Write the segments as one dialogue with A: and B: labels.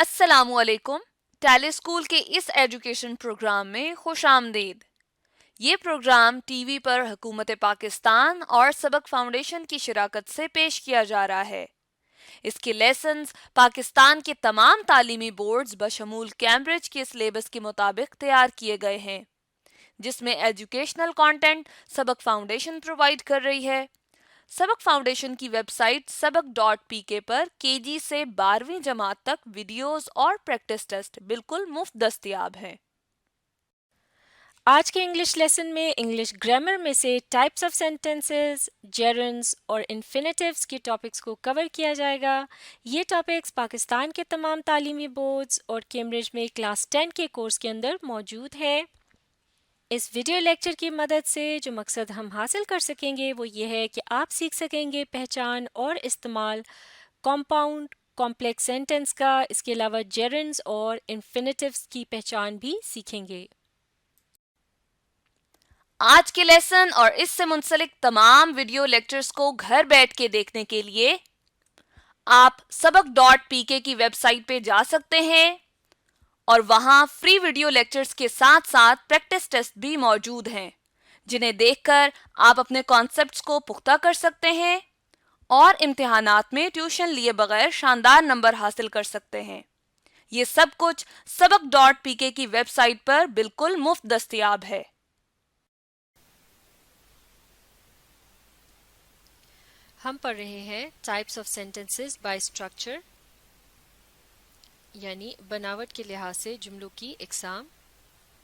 A: السلام علیکم. ٹیلی اسکول کے اس ایجوکیشن پروگرام میں خوش آمدید. یہ پروگرام ٹی وی پر حکومت پاکستان اور سبق فاؤنڈیشن کی شراکت سے پیش کیا جا رہا ہے. اس کے لیسنز پاکستان کے تمام تعلیمی بورڈز بشمول کیمبرج کے سلیبس کے مطابق تیار کیے گئے ہیں، جس میں ایجوکیشنل کانٹینٹ سبق فاؤنڈیشن پرووائڈ کر رہی ہے. سبق فاؤنڈیشن کی ویب سائٹ سبق ڈاٹ پی کے پر کے جی سے 12ویں جماعت تک ویڈیوز اور پریکٹس ٹیسٹ بالکل مفت دستیاب ہیں.
B: آج کے انگلش لیسن میں انگلش گرامر میں سے ٹائپس آف سینٹنسز، جیرنڈز اور انفینیٹیوز کے ٹاپکس کو کور کیا جائے گا. یہ ٹاپکس پاکستان کے تمام تعلیمی بورڈز اور کیمبرج میں کلاس 10 کے کورس کے اندر موجود ہے. اس ویڈیو لیکچر کی مدد سے جو مقصد ہم حاصل کر سکیں گے وہ یہ ہے کہ آپ سیکھ سکیں گے پہچان اور استعمال کمپاؤنڈ کمپلیکس سینٹنس کا. اس کے علاوہ جیرنڈز اور انفینیٹیوز کی پہچان بھی سیکھیں گے.
A: آج کے لیسن اور اس سے منسلک تمام ویڈیو لیکچرز کو گھر بیٹھ کے دیکھنے کے لیے آپ سبق ڈاٹ پی کے کی ویب سائٹ پہ جا سکتے ہیں اور وہاں فری ویڈیو لیکچرز کے ساتھ ساتھ پریکٹس ٹیسٹ بھی موجود ہیں، جنہیں دیکھ کر آپ اپنے کانسیپٹس کو پختہ کر سکتے ہیں اور امتحانات میں ٹیوشن لیے بغیر شاندار نمبر حاصل کر سکتے ہیں. یہ سب کچھ سبق ڈاٹ پی کے کی ویب سائٹ پر بالکل مفت دستیاب ہے.
B: ہم پڑھ رہے ہیں types of sentences by structure, یعنی بناوٹ کے لحاظ سے جملوں کی اقسام.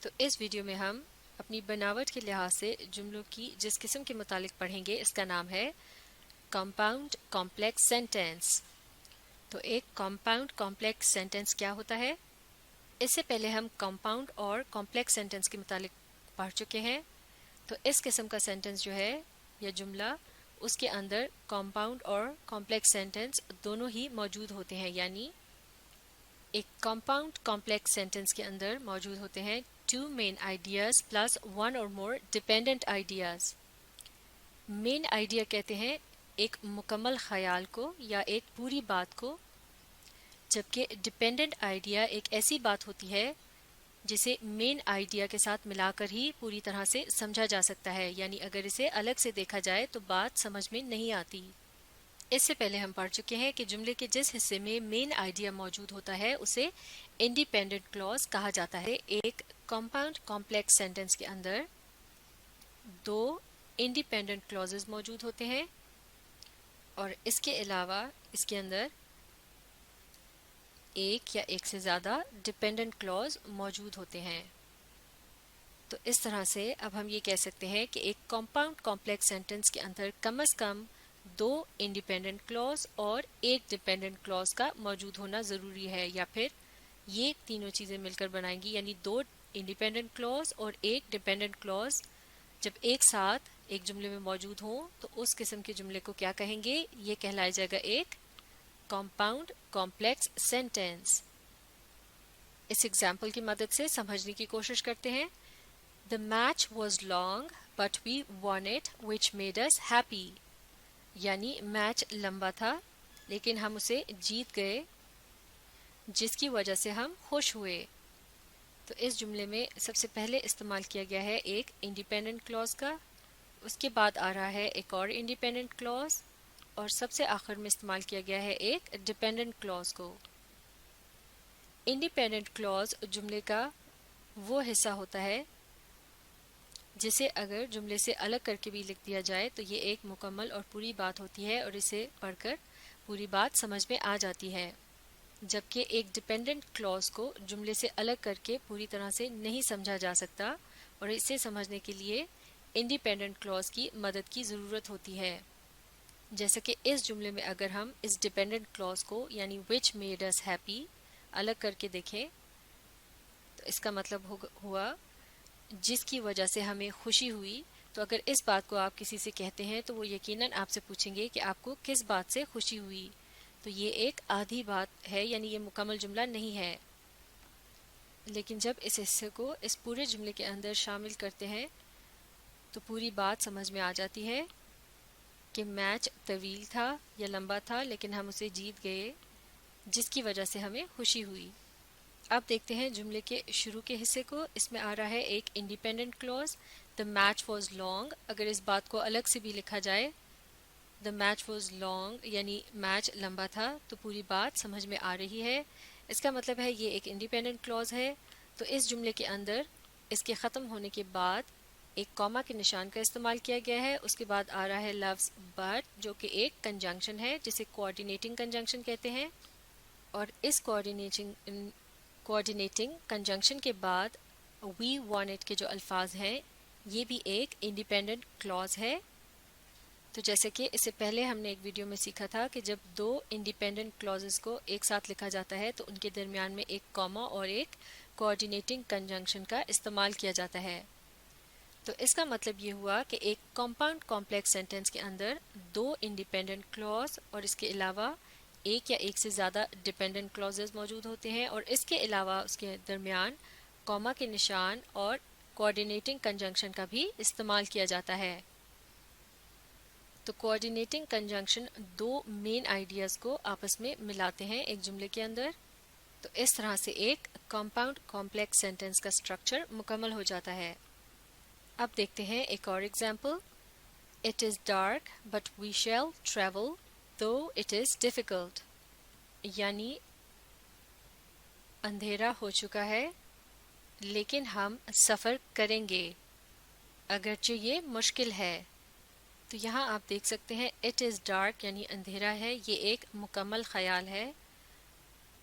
B: تو اس ویڈیو میں ہم اپنی بناوٹ کے لحاظ سے جملوں کی جس قسم کے متعلق پڑھیں گے اس کا نام ہے کمپاؤنڈ کمپلیکس سینٹینس. تو ایک کمپاؤنڈ کمپلیکس سینٹینس کیا ہوتا ہے؟ اس سے پہلے ہم کمپاؤنڈ اور کمپلیکس سینٹینس کے متعلق پڑھ چکے ہیں. تو اس قسم کا سینٹینس جو ہے یا جملہ، اس کے اندر کمپاؤنڈ اور کمپلیکس سینٹینس دونوں ہی موجود ہوتے ہیں. یعنی ایک کمپاؤنڈ کمپلیکس سینٹینس کے اندر موجود ہوتے ہیں two main ideas plus one اور more dependent ideas. Main idea کہتے ہیں ایک مکمل خیال کو یا ایک پوری بات کو، جبکہ ڈپینڈنٹ آئیڈیا ایک ایسی بات ہوتی ہے جسے مین آئیڈیا کے ساتھ ملا کر ہی پوری طرح سے سمجھا جا سکتا ہے. یعنی اگر اسے الگ سے دیکھا جائے تو بات سمجھ میں نہیں آتی. اس سے پہلے ہم پڑھ چکے ہیں کہ جملے کے جس حصے میں مین آئیڈیا موجود ہوتا ہے اسے انڈیپینڈنٹ کلاز کہا جاتا ہے. ایک کمپاؤنڈ کمپلیکس سینٹینس کے اندر دو انڈیپینڈنٹ کلازز موجود ہوتے ہیں اور اس کے علاوہ اس کے اندر ایک یا ایک سے زیادہ ڈپینڈنٹ کلاز موجود ہوتے ہیں. تو اس طرح سے اب ہم یہ کہہ سکتے ہیں کہ ایک کمپاؤنڈ کمپلیکس سینٹینس کے اندر کم از کم دو انڈیپینڈنٹ کلاز اور ایک ڈپینڈنٹ کلاز کا موجود ہونا ضروری ہے، یا پھر یہ تینوں چیزیں مل کر بنائیں گی. یعنی دو انڈیپینڈنٹ کلاز اور ایک ڈپینڈنٹ کلاز جب ایک ساتھ ایک جملے میں موجود ہوں تو اس قسم کے جملے کو کیا کہیں گے؟ یہ کہلایا جائے گا ایک کمپاؤنڈ کمپلیکس سینٹینس. اس ایگزامپل کی مدد سے سمجھنے کی کوشش کرتے ہیں. The match was long but we won it which made us happy. یعنی میچ لمبا تھا لیکن ہم اسے جیت گئے جس کی وجہ سے ہم خوش ہوئے. تو اس جملے میں سب سے پہلے استعمال کیا گیا ہے ایک انڈیپینڈنٹ کلاز کا، اس کے بعد آ رہا ہے ایک اور انڈیپینڈنٹ کلاز اور سب سے آخر میں استعمال کیا گیا ہے ایک ڈپینڈنٹ کلاز کو. انڈیپینڈنٹ کلاز جملے کا وہ حصہ ہوتا ہے جسے اگر جملے سے الگ کر کے بھی لکھ دیا جائے تو یہ ایک مکمل اور پوری بات ہوتی ہے اور اسے پڑھ کر پوری بات سمجھ میں آ جاتی ہے، جبکہ ایک ڈپینڈنٹ کلاز کو جملے سے الگ کر کے پوری طرح سے نہیں سمجھا جا سکتا اور اسے سمجھنے کے لیے انڈیپینڈنٹ کلاز کی مدد کی ضرورت ہوتی ہے. جیسا کہ اس جملے میں اگر ہم اس ڈپینڈنٹ کلاز کو یعنی which made us happy الگ کر کے دیکھیں تو اس کا مطلب ہوا جس کی وجہ سے ہمیں خوشی ہوئی. تو اگر اس بات کو آپ کسی سے کہتے ہیں تو وہ یقیناً آپ سے پوچھیں گے کہ آپ کو کس بات سے خوشی ہوئی. تو یہ ایک آدھی بات ہے، یعنی یہ مکمل جملہ نہیں ہے. لیکن جب اس حصے کو اس پورے جملے کے اندر شامل کرتے ہیں تو پوری بات سمجھ میں آ جاتی ہے کہ میچ طویل تھا یا لمبا تھا لیکن ہم اسے جیت گئے جس کی وجہ سے ہمیں خوشی ہوئی. اب دیکھتے ہیں جملے کے شروع کے حصے کو. اس میں آ رہا ہے ایک independent clause. The match was long. اگر اس بات کو الگ سے بھی لکھا جائے دا میچ واز لانگ یعنی میچ لمبا تھا تو پوری بات سمجھ میں آ رہی ہے. اس کا مطلب ہے یہ ایک انڈیپینڈنٹ کلوز ہے. تو اس جملے کے اندر اس کے ختم ہونے کے بعد ایک کوما کے نشان کا استعمال کیا گیا ہے. اس کے بعد آ رہا ہے لفظ بٹ جو کہ ایک کنجنکشن ہے جسے کوآرڈینیٹنگ کنجنکشن کہتے ہیں. اور اس کوآرڈینیٹنگ کنجنکشن کے بعد وی وانٹ کے جو الفاظ ہیں یہ بھی ایک انڈیپینڈنٹ کلوز ہے. تو جیسے کہ اس سے پہلے ہم نے ایک ویڈیو میں سیکھا تھا کہ جب دو انڈیپینڈنٹ کلوزز کو ایک ساتھ لکھا جاتا ہے تو ان کے درمیان میں ایک کوما اور ایک کوآرڈینیٹنگ کنجنکشن کا استعمال کیا جاتا ہے. تو اس کا مطلب یہ ہوا کہ ایک کمپاؤنڈ کمپلیکس سینٹنس کے اندر دو انڈیپینڈنٹ کلوز اور اس کے علاوہ ایک یا ایک سے زیادہ ڈیپینڈنٹ کلوزز موجود ہوتے ہیں اور اس کے علاوہ اس کے درمیان کوما کے نشان اور کوآرڈینیٹنگ کنجنکشن کا بھی استعمال کیا جاتا ہے. تو کوآرڈینیٹنگ کنجنکشن دو مین آئیڈیاز کو آپس میں ملاتے ہیں ایک جملے کے اندر. تو اس طرح سے ایک کمپاؤنڈ کمپلیکس سینٹنس کا اسٹرکچر مکمل ہو جاتا ہے. اب دیکھتے ہیں ایک اور example. It is dark but we shall travel though it is difficult. یعنی اندھیرا ہو چکا ہے لیکن ہم سفر کریں گے اگرچہ یہ مشکل ہے. تو یہاں آپ دیکھ سکتے ہیں اٹ از ڈارک یعنی اندھیرا ہے. یہ ایک مکمل خیال ہے.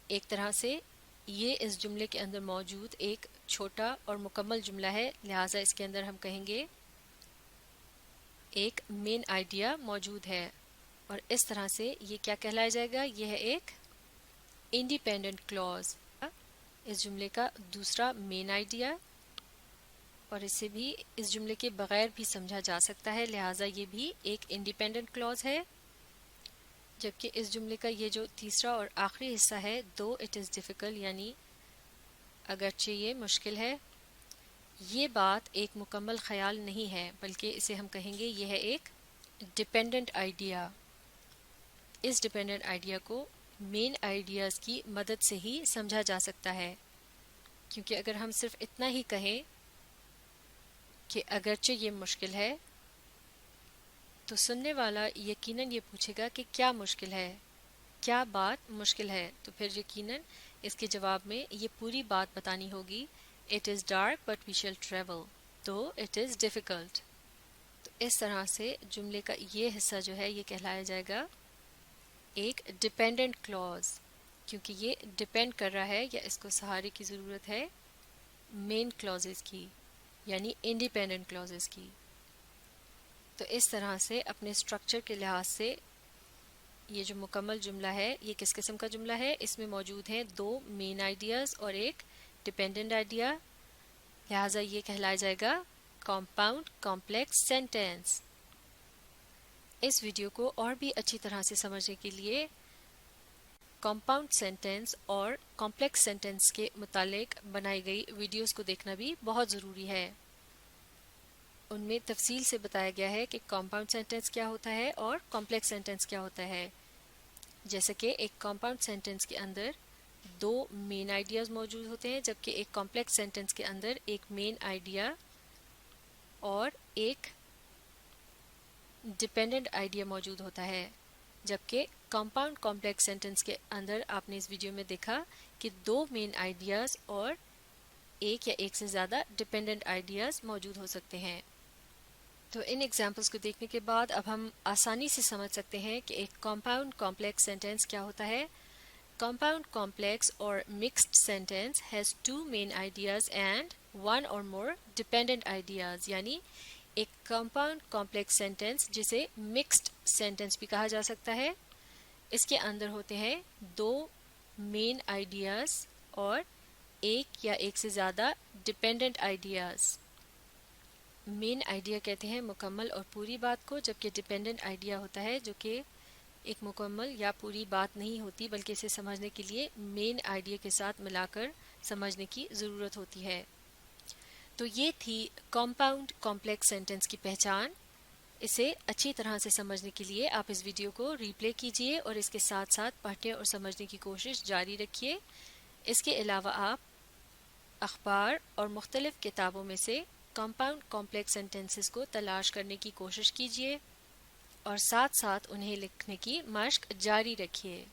B: ایک طرح سے یہ اس جملے کے اندر موجود ایک چھوٹا اور مکمل جملہ ہے لہٰذا اس کے اندر ہم کہیں گے ایک مین آئیڈیا موجود ہے. اور اس طرح سے یہ کیا کہلایا جائے گا؟ یہ ہے ایک انڈیپینڈنٹ کلوز. اس جملے کا دوسرا مین آئیڈیا اور اسے بھی اس جملے کے بغیر بھی سمجھا جا سکتا ہے لہٰذا یہ بھی ایک انڈیپینڈنٹ کلوز ہے. جبکہ اس جملے کا یہ جو تیسرا اور آخری حصہ ہے دو اٹ از ڈیفیکلٹ یعنی اگرچہ یہ مشکل ہے یہ بات ایک مکمل خیال نہیں ہے بلکہ اسے ہم کہیں گے یہ ہے ایک ڈیپینڈنٹ آئیڈیا. اس ڈیپینڈنٹ آئیڈیا کو مین آئیڈیاز کی مدد سے ہی سمجھا جا سکتا ہے کیونکہ اگر ہم صرف اتنا ہی کہیں کہ اگرچہ یہ مشکل ہے تو سننے والا یقیناً یہ پوچھے گا کہ کیا مشکل ہے، کیا بات مشکل ہے. تو پھر یقیناً اس کے جواب میں یہ پوری بات بتانی ہوگی. It is dark but we shall travel though it is difficult. تو اس طرح سے جملے کا یہ حصہ جو ہے یہ کہلایا جائے گا ایک ڈیپینڈنٹ کلوز کیونکہ یہ ڈیپینڈ کر رہا ہے یا اس کو سہارے کی ضرورت ہے مین کلوزز کی یعنی انڈیپینڈنٹ کلوزز کی. تو اس طرح سے اپنے اسٹرکچر کے لحاظ سے یہ جو مکمل جملہ ہے یہ کس قسم کا جملہ ہے؟ اس میں موجود ہیں دو مین آئیڈیاز اور ایک ڈیپینڈنٹ آئیڈیا لہٰذا یہ کہلایا جائے گا کمپاؤنڈ کمپلیکس سینٹینس. اس ویڈیو کو اور بھی اچھی طرح سے سمجھنے کے لیے کمپاؤنڈ سینٹینس اور کمپلیکس سینٹینس کے متعلق بنائی گئی ویڈیوز کو دیکھنا بھی بہت ضروری ہے. ان میں تفصیل سے بتایا گیا ہے کہ کمپاؤنڈ سینٹینس کیا ہوتا ہے اور کمپلیکس سینٹینس کیا ہوتا ہے. جیسے کہ ایک کمپاؤنڈ سینٹینس کے اندر دو مین آئیڈیاز موجود ہوتے ہیں جبکہ ایک کمپلیکس سینٹینس کے اندر ایک مین آئیڈیا اور ایک ڈیپینڈنٹ آئیڈیا موجود ہوتا ہے. جبکہ کمپاؤنڈ کمپلیکس سینٹینس کے اندر آپ نے اس ویڈیو میں دیکھا کہ دو مین آئیڈیاز اور ایک یا ایک سے زیادہ ڈیپینڈنٹ آئیڈیاز موجود ہو سکتے ہیں. تو ان ایگزامپلس کو دیکھنے کے بعد اب ہم آسانی سے سمجھ سکتے ہیں کہ ایک کمپاؤنڈ کمپلیکس سینٹینس کیا ہوتا ہے. Compound complex or mixed sentence has two main ideas and one or more dependent ideas. یعنی ایک compound complex sentence جسے mixed sentence بھی کہا جا سکتا ہے اس کے اندر ہوتے ہیں دو main ideas اور ایک یا ایک سے زیادہ dependent ideas. مین آئیڈیا کہتے ہیں مکمل اور پوری بات کو جبکہ ڈیپینڈنٹ آئیڈیا ہوتا ہے جو کہ ایک مکمل یا پوری بات نہیں ہوتی بلکہ اسے سمجھنے کے لیے مین آئیڈیا کے ساتھ ملا کر سمجھنے کی ضرورت ہوتی ہے. تو یہ تھی کمپاؤنڈ کمپلیکس سینٹینس کی پہچان. اسے اچھی طرح سے سمجھنے کے لیے آپ اس ویڈیو کو ری پلے کیجئے اور اس کے ساتھ ساتھ پڑھنے اور سمجھنے کی کوشش جاری رکھیے۔ اس کے علاوہ آپ اخبار اور مختلف کتابوں میں سے کمپاؤنڈ کمپلیکس سینٹنسز کو تلاش کرنے کی کوشش کیجئے اور ساتھ ساتھ انہیں لکھنے کی مشق جاری رکھیے۔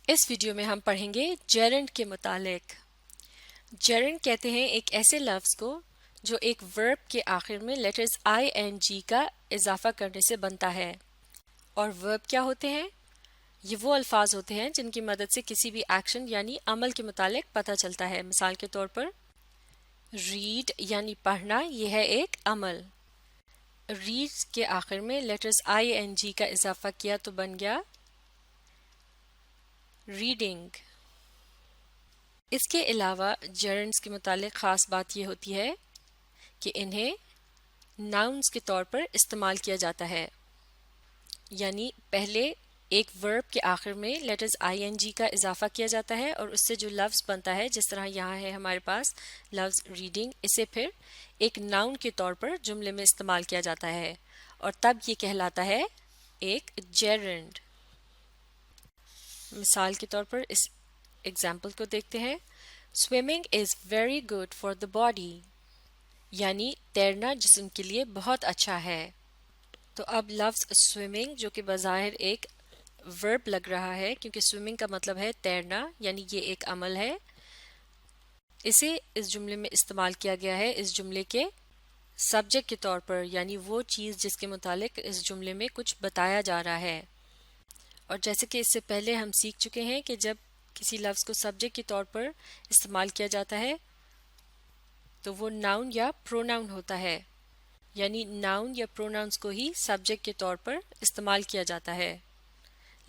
B: اس ویڈیو میں ہم پڑھیں گے جیرنڈ کے متعلق۔ جیرنڈ کہتے ہیں ایک ایسے لفظ کو جو ایک ورب کے آخر میں لیٹرز آئی این جی کا اضافہ کرنے سے بنتا ہے۔ اور ورب کیا ہوتے ہیں؟ یہ وہ الفاظ ہوتے ہیں جن کی مدد سے کسی بھی ایکشن یعنی عمل کے متعلق پتہ چلتا ہے۔ مثال کے طور پر ریڈ یعنی پڑھنا، یہ ہے ایک عمل۔ ریڈ کے آخر میں لیٹرز آئی این جی کا اضافہ کیا تو بن گیا ریڈنگ۔ اس کے علاوہ جیرنڈز کے متعلق خاص بات یہ ہوتی ہے کہ انہیں ناؤنز کے طور پر استعمال کیا جاتا ہے، یعنی پہلے ایک ورب کے آخر میں لیٹرز آئی این جی کا اضافہ کیا جاتا ہے اور اس سے جو لفظ بنتا ہے، جس طرح یہاں ہے ہمارے پاس لفظ ریڈنگ، اسے پھر ایک ناؤن کے طور پر جملے میں استعمال کیا جاتا ہے اور تب یہ کہلاتا ہے ایک جیرنڈ۔ مثال کے طور پر اس ایگزامپل کو دیکھتے ہیں۔ Swimming is very good for the body, یعنی تیرنا جسم کے لیے بہت اچھا ہے۔ تو اب لفظ سوئمنگ جو کہ بظاہر ایک ورب لگ رہا ہے کیونکہ سوئمنگ کا مطلب ہے تیرنا، یعنی یہ ایک عمل ہے، اسے اس جملے میں استعمال کیا گیا ہے اس جملے کے سبجیکٹ کے طور پر، یعنی وہ چیز جس کے متعلق اس جملے میں کچھ بتایا جا رہا ہے۔ اور جیسے کہ اس سے پہلے ہم سیکھ چکے ہیں کہ جب کسی لفظ کو سبجیکٹ کے طور پر استعمال کیا جاتا ہے تو وہ ناؤن یا پروناؤن ہوتا ہے، یعنی ناؤن یا پروناؤنس کو ہی سبجیکٹ کے طور پر استعمال کیا جاتا ہے۔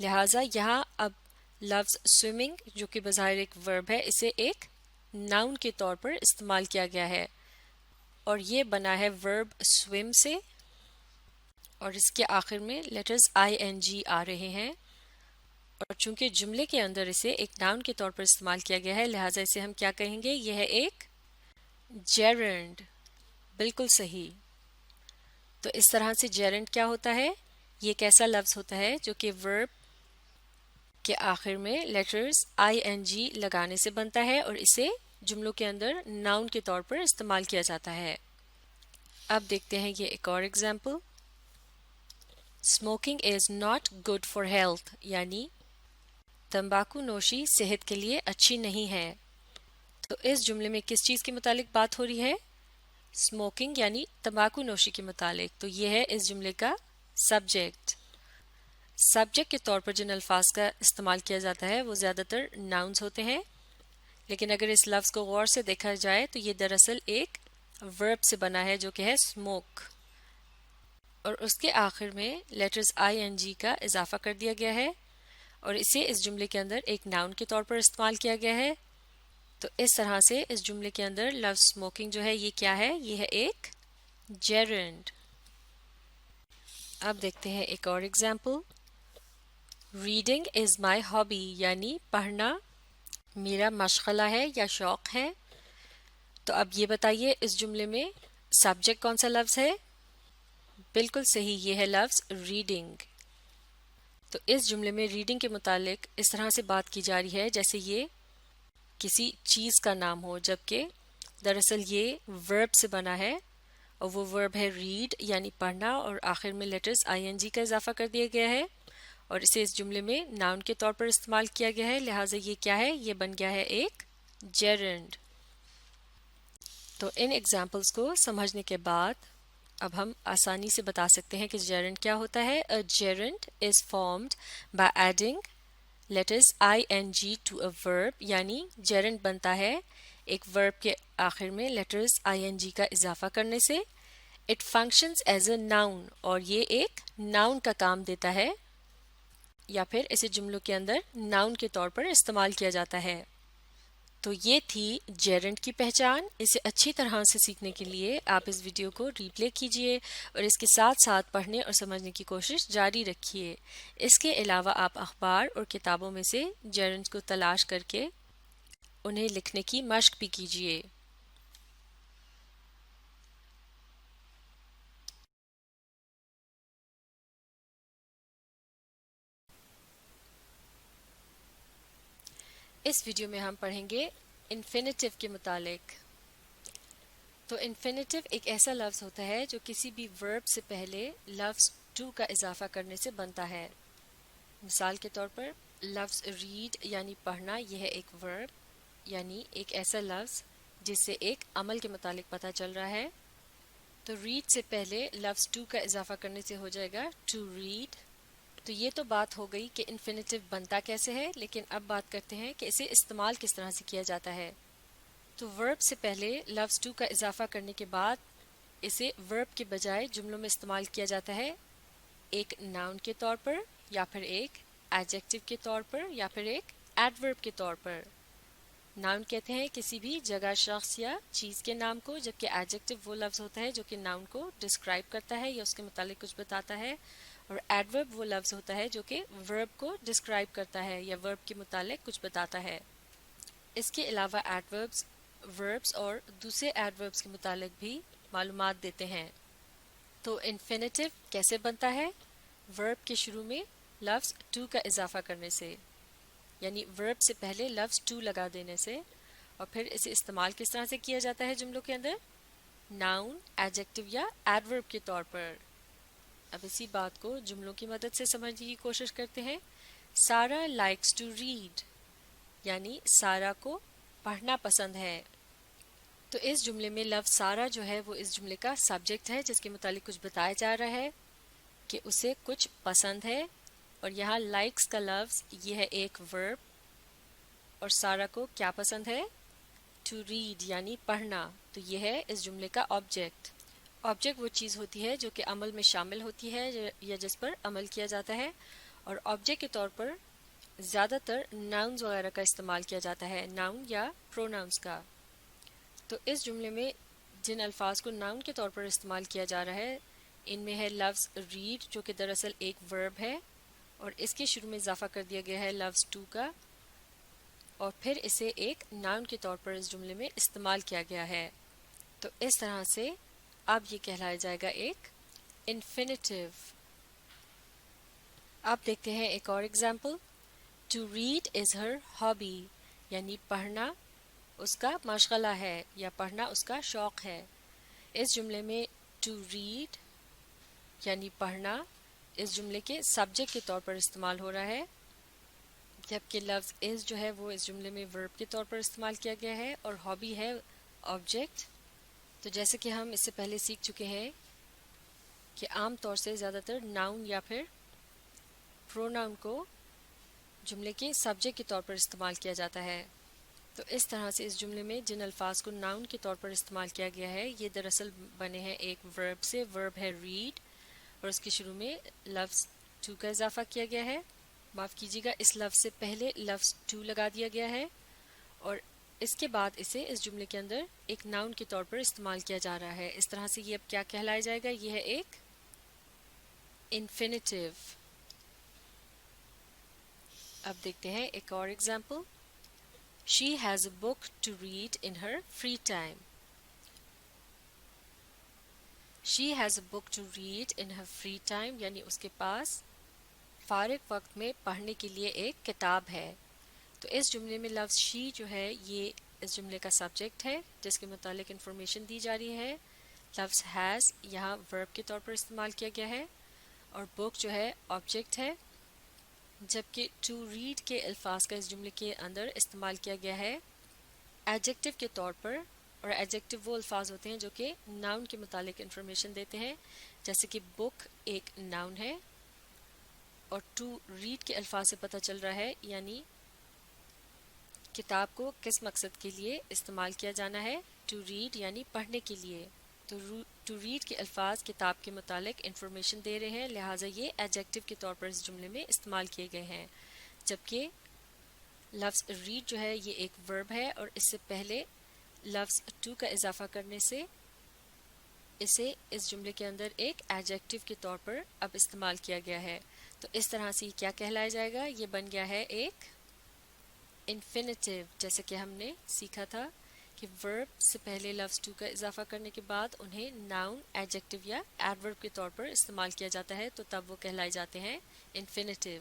B: لہٰذا یہاں اب لفظ سوئمنگ جو کہ بظاہر ایک ورب ہے، اسے ایک ناؤن کے طور پر استعمال کیا گیا ہے اور یہ بنا ہے ورب سوئم سے، اور اس کے آخر میں لیٹرز آئی این جی آ رہے ہیں، اور چونکہ جملے کے اندر اسے ایک ناؤن کے طور پر استعمال کیا گیا ہے لہٰذا اسے ہم کیا کہیں گے؟ یہ ہے ایک جیرنڈ۔ بالکل صحیح۔ تو اس طرح سے جیرنڈ کیا ہوتا ہے؟ یہ ایک ایسا لفظ ہوتا ہے جو کہ ورب کے آخر میں لیٹرز آئی این جی لگانے سے بنتا ہے اور اسے جملوں کے اندر ناؤن کے طور پر استعمال کیا جاتا ہے۔ اب دیکھتے ہیں یہ ایک اور example. Smoking is not good for health, یعنی تمباکو نوشی صحت کے لیے اچھی نہیں ہے۔ تو اس جملے میں کس چیز کے متعلق بات ہو رہی ہے؟ اسموکنگ یعنی تمباکو نوشی کے متعلق۔ تو یہ ہے اس جملے کا سبجیکٹ۔ سبجیکٹ کے طور پر جن الفاظ کا استعمال کیا جاتا ہے وہ زیادہ تر ناؤنز ہوتے ہیں، لیکن اگر اس لفظ کو غور سے دیکھا جائے تو یہ دراصل ایک ورب سے بنا ہے جو کہ ہے اسموک، اور اس کے آخر میں لیٹرز آئی این جی کا اضافہ کر دیا گیا ہے اور اسے اس جملے کے اندر ایک ناؤن کے طور پر استعمال کیا گیا ہے۔ تو اس طرح سے اس جملے کے اندر لفظ اسموکنگ جو ہے یہ کیا ہے؟ یہ ہے ایک جیرنڈ۔ اب دیکھتے ہیں ایک اور example. Reading is my hobby, یعنی پڑھنا میرا مشغلہ ہے یا شوق ہے۔ تو اب یہ بتائیے اس جملے میں سبجیکٹ کون سا لفظ ہے؟ بالکل صحیح، یہ ہے لفظ ریڈنگ۔ تو اس جملے میں ریڈنگ کے متعلق اس طرح سے بات کی جا رہی ہے جیسے یہ کسی چیز کا نام ہو، جبکہ دراصل یہ ورب سے بنا ہے اور وہ ورب ہے ریڈ یعنی پڑھنا، اور آخر میں لیٹرز آئی این جی کا اضافہ کر دیا گیا ہے اور اسے اس جملے میں ناؤن کے طور پر استعمال کیا گیا ہے، لہٰذا یہ کیا ہے؟ یہ بن گیا ہے ایک جیرنڈ۔ تو ان ایگزامپلس کو سمجھنے کے بعد اب ہم آسانی سے بتا سکتے ہیں کہ جیرنڈ کیا ہوتا ہے۔ A gerund is formed by adding letters ing to a verb، یعنی جیرنڈ بنتا ہے ایک ورب کے آخر میں لیٹرز ing کا اضافہ کرنے سے۔ It functions as a noun، اور یہ ایک ناؤن کا کام دیتا ہے یا پھر اسے جملوں کے اندر ناؤن کے طور پر استعمال کیا جاتا ہے۔ تو یہ تھی جیرنڈ کی پہچان. اسے اچھی طرح سے سیکھنے کے لیے آپ اس ویڈیو کو ریپلے کیجئے اور اس کے ساتھ ساتھ پڑھنے اور سمجھنے کی کوشش جاری رکھیے. اس کے علاوہ آپ اخبار اور کتابوں میں سے جیرنڈ کو تلاش کر کے انہیں لکھنے کی مشق بھی کیجئے. اس ویڈیو میں ہم پڑھیں گے انفینیٹیو کے متعلق. تو انفینیٹیو ایک ایسا لفظ ہوتا ہے جو کسی بھی ورب سے پہلے لفظ ٹو کا اضافہ کرنے سے بنتا ہے. مثال کے طور پر لفظ ریڈ یعنی پڑھنا، یہ ہے ایک ورب یعنی ایک ایسا لفظ جس سے ایک عمل کے متعلق پتہ چل رہا ہے. تو ریڈ سے پہلے لفظ ٹو کا اضافہ کرنے سے ہو جائے گا ٹو ریڈ. تو یہ تو بات ہو گئی کہ انفینیٹیو بنتا کیسے ہے، لیکن اب بات کرتے ہیں کہ اسے استعمال کس طرح سے کیا جاتا ہے. تو ورب سے پہلے لفظ ٹو کا اضافہ کرنے کے بعد اسے ورب کے بجائے جملوں میں استعمال کیا جاتا ہے ایک ناؤن کے طور پر، یا پھر ایک ایڈجیکٹو کے طور پر، یا پھر ایک ایڈورب کے طور پر. ناؤن کہتے ہیں کسی بھی جگہ، شخص یا چیز کے نام کو، جبکہ ایڈجیکٹو وہ لفظ ہوتا ہے جو کہ ناؤن کو ڈسکرائب کرتا ہے یا اس کے متعلق کچھ بتاتا ہے. اور ایڈورب وہ لفظ ہوتا ہے جو کہ ورب کو ڈسکرائب کرتا ہے یا ورب کے متعلق کچھ بتاتا ہے. اس کے علاوہ ایڈوربز وربز اور دوسرے ایڈوربز کے متعلق بھی معلومات دیتے ہیں. تو انفینیٹیو کیسے بنتا ہے؟ ورب کے شروع میں لفظ ٹو کا اضافہ کرنے سے، یعنی ورب سے پہلے لفظ ٹو لگا دینے سے. اور پھر اسے استعمال کس طرح سے کیا جاتا ہے جملوں کے اندر؟ ناؤن، ایڈجیکٹو یا ایڈورب کے طور پر. اب اسی بات کو جملوں کی مدد سے سمجھنے کی کوشش کرتے ہیں. سارا لائکس ٹو ریڈ یعنی سارا کو پڑھنا پسند ہے. تو اس جملے میں لفظ سارا جو ہے وہ اس جملے کا سبجیکٹ ہے جس کے متعلق کچھ بتایا جا رہا ہے کہ اسے کچھ پسند ہے. اور یہاں لائکس کا لفظ یہ ہے ایک ورب، اور سارا کو کیا پسند ہے؟ ٹو ریڈ یعنی پڑھنا. تو یہ ہے اس جملے کا آبجیکٹ. آبجیکٹ وہ چیز ہوتی ہے جو کہ عمل میں شامل ہوتی ہے یا جس پر عمل کیا جاتا ہے. اور آبجیکٹ کے طور پر زیادہ تر ناؤنز وغیرہ کا استعمال کیا جاتا ہے، ناؤن یا پروناؤنز کا. تو اس جملے میں جن الفاظ کو ناؤن کے طور پر استعمال کیا جا رہا ہے ان میں ہے لفظ ریڈ جو کہ دراصل ایک ورب ہے، اور اس کے شروع میں اضافہ کر دیا گیا ہے لفظ ٹو کا، اور پھر اسے ایک ناؤن کے طور پر اس جملے میں استعمال کیا گیا ہے. تو اس طرح سے اب یہ کہلایا جائے گا ایک انفینیٹیو. اب دیکھتے ہیں ایک اور example. To read is her hobby یعنی پڑھنا اس کا مشغلہ ہے یا پڑھنا اس کا شوق ہے. اس جملے میں ٹو ریڈ یعنی پڑھنا اس جملے کے سبجیکٹ کے طور پر استعمال ہو رہا ہے، جبکہ لفظ از جو ہے وہ اس جملے میں ورب کے طور پر استعمال کیا گیا ہے، اور ہابی ہے آبجیکٹ. تو جیسے کہ ہم اس سے پہلے سیکھ چکے ہیں کہ عام طور سے زیادہ تر ناؤن یا پھر پروناؤن کو جملے کے سبجیکٹ کے طور پر استعمال کیا جاتا ہے. تو اس طرح سے اس جملے میں جن الفاظ کو ناؤن کے طور پر استعمال کیا گیا ہے یہ دراصل بنے ہیں ایک ورب سے. ورب ہے ریڈ اور اس کے شروع میں لفظ ٹو کا اضافہ کیا گیا ہے. معاف کیجیے گا، اس لفظ سے پہلے لفظ ٹو لگا دیا گیا ہے، اور اس کے بعد اسے اس جملے کے اندر ایک ناؤن کے طور پر استعمال کیا جا رہا ہے. اس طرح سے یہ اب کیا کہلایا جائے گا؟ یہ ہے ایک انفینیٹیو. اب دیکھتے ہیں ایک اور example. She has a book to read in her free time. She has a book to read in her free time یعنی اس کے پاس فارغ وقت میں پڑھنے کے لیے ایک کتاب ہے. تو اس جملے میں لفظ she جو ہے یہ اس جملے کا سبجیکٹ ہے جس کے متعلق انفارمیشن دی جا رہی ہے. لفظ has یہاں ورب کے طور پر استعمال کیا گیا ہے، اور book جو ہے آبجیکٹ ہے، جبکہ ٹو ریڈ کے الفاظ کا اس جملے کے اندر استعمال کیا گیا ہے ایڈجیکٹو کے طور پر. اور ایڈجیکٹو وہ الفاظ ہوتے ہیں جو کہ ناؤن کے متعلق انفارمیشن دیتے ہیں، جیسے کہ بک ایک ناؤن ہے، اور ٹو ریڈ کے الفاظ سے پتہ چل رہا ہے یعنی کتاب کو کس مقصد کے لیے استعمال کیا جانا ہے. ٹو ریڈ یعنی پڑھنے کے لیے. تو ٹو ریڈ کے الفاظ کتاب کے متعلق انفارمیشن دے رہے ہیں، لہٰذا یہ ایڈجیکٹو کے طور پر اس جملے میں استعمال کیے گئے ہیں. جبکہ لفظ ریڈ جو ہے یہ ایک ورب ہے اور اس سے پہلے لفظ ٹو کا اضافہ کرنے سے اسے اس جملے کے اندر ایک ایڈجیکٹو کے طور پر اب استعمال کیا گیا ہے. تو اس طرح سے کیا کہلایا جائے گا؟ یہ بن گیا ہے ایک انفینیٹیو، جیسے کہ ہم نے سیکھا تھا کہ ورب سے پہلے لفظ ٹو کا اضافہ کرنے کے بعد انہیں ناؤن، ایڈجیکٹو یا ایڈورب کے طور پر استعمال کیا جاتا ہے، تو تب وہ کہلائے جاتے ہیں انفینیٹیو.